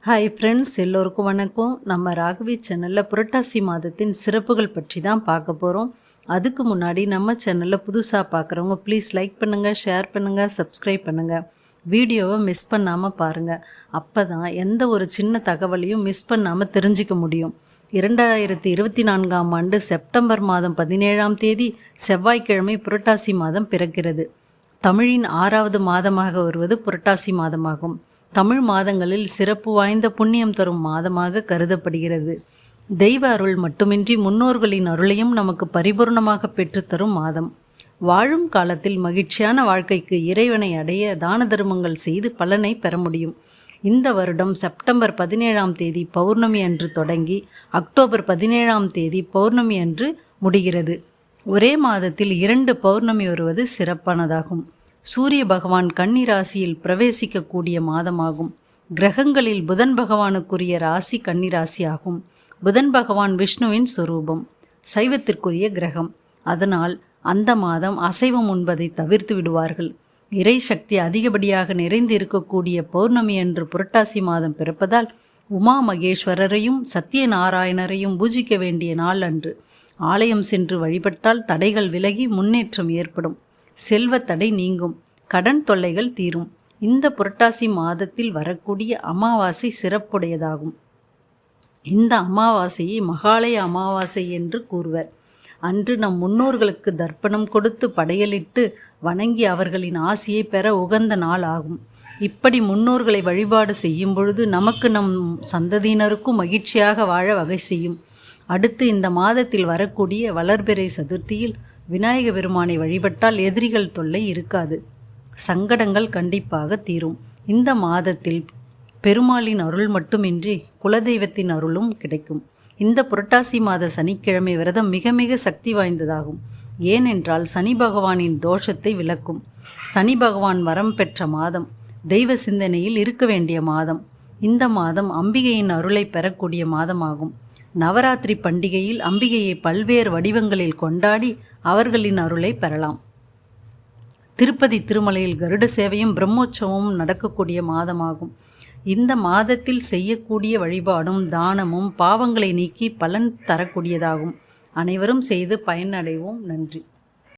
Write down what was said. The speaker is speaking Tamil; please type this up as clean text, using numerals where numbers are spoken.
ஹாய் ஃப்ரெண்ட்ஸ், எல்லோருக்கும் வணக்கம். நம்ம ராகவி சேனலில் புரட்டாசி மாதத்தின் சிறப்புகள் பற்றி தான் பார்க்க போகிறோம். அதுக்கு முன்னாடி நம்ம சேனலில் புதுசாக பார்க்குறவங்க ப்ளீஸ் லைக் பண்ணுங்கள், ஷேர் பண்ணுங்கள், சப்ஸ்கிரைப் பண்ணுங்கள். வீடியோவை மிஸ் பண்ணாமல் பாருங்கள். அப்போ தான் எந்த ஒரு சின்ன தகவலையும் மிஸ் பண்ணாமல் தெரிஞ்சிக்க முடியும். 2024ஆம் ஆண்டு செப்டம்பர் மாதம் 17ஆம் தேதி செவ்வாய்க்கிழமை புரட்டாசி மாதம் பிறக்கிறது. தமிழின் 6வது மாதமாக வருவது புரட்டாசி மாதமாகும். தமிழ் மாதங்களில் சிறப்பு வாய்ந்த புண்ணியம் தரும் மாதமாக கருதப்படுகிறது. தெய்வ அருள் மட்டுமின்றி முன்னோர்களின் அருளையும் நமக்கு பரிபூர்ணமாக பெற்றுத்தரும் மாதம். வாழும் காலத்தில் மகிழ்ச்சியான வாழ்க்கைக்கு இறைவனை அடைய தான தர்மங்கள் செய்து பலனை பெற முடியும். இந்த வருடம் செப்டம்பர் 17ஆம் தேதி பௌர்ணமி அன்று தொடங்கி அக்டோபர் 17ஆம் தேதி பௌர்ணமி அன்று முடிகிறது. ஒரே மாதத்தில் 2 பௌர்ணமி வருவது சிறப்பானதாகும். சூரிய பகவான் கன்னி ராசியில் பிரவேசிக்கக்கூடிய மாதமாகும். கிரகங்களில் புதன் பகவானுக்குரிய ராசி கன்னி ராசி ஆகும். புதன் பகவான் விஷ்ணுவின் சொரூபம், சைவத்திற்குரிய கிரகம். அதனால் அந்த மாதம் அசைவம் உண்பதை தவிர்த்து விடுவார்கள். இறை சக்தி அதிகப்படியாக நிறைந்து இருக்கக்கூடிய பௌர்ணமி அன்று புரட்டாசி மாதம் பிறப்பதால் உமா மகேஸ்வரரையும் சத்தியநாராயணரையும் பூஜிக்க வேண்டிய நாள் அன்று. ஆலயம் சென்று வழிபட்டால் தடைகள் விலகி முன்னேற்றம் ஏற்படும். செல்வ தடை நீங்கும், கடன் தொல்லைகள் தீரும். இந்த புரட்டாசி மாதத்தில் வரக்கூடிய அமாவாசை சிறப்புடையதாகும். இந்த அமாவாசையை மகாலய அமாவாசை என்று கூறுவர். அன்று நம் முன்னோர்களுக்கு தர்ப்பணம் கொடுத்து படையலிட்டு வணங்கி அவர்களின் ஆசியை பெற உகந்த நாள் ஆகும். இப்படி முன்னோர்களை வழிபாடு செய்யும் பொழுது நமக்கு நம் சந்ததியினருக்கும் மகிழ்ச்சியாக வாழ வகை செய்யும். அடுத்து இந்த மாதத்தில் வரக்கூடிய வளர்பிறை சதுர்த்தியில் விநாயக பெருமானை வழிபட்டால் எதிரிகள் தொல்லை இருக்காது, சங்கடங்கள் கண்டிப்பாக தீரும். இந்த மாதத்தில் பெருமாளின் அருள் மட்டுமின்றி குலதெய்வத்தின் அருளும் கிடைக்கும். இந்த புரட்டாசி மாத சனிக்கிழமை விரதம் மிக மிக சக்தி வாய்ந்ததாகும். ஏனென்றால் சனி பகவானின் தோஷத்தை விலக்கும். சனி பகவான் வரம் பெற்ற மாதம், தெய்வ சிந்தனையில் இருக்க வேண்டிய மாதம். இந்த மாதம் அம்பிகையின் அருளை பெறக்கூடிய மாதமாகும். நவராத்திரி பண்டிகையில் அம்பிகையை பல்வேறு வடிவங்களில் கொண்டாடி அவர்களின் அருளை பெறலாம். திருப்பதி திருமலையில் கருட சேவையும் பிரம்மோற்சவமும் நடக்கக்கூடிய மாதமாகும். இந்த மாதத்தில் செய்யக்கூடிய வழிபாடும் தானமும் பாவங்களை நீக்கி பலன் தரக்கூடியதாகும். அனைவரும் செய்து பயனடைவோம். நன்றி.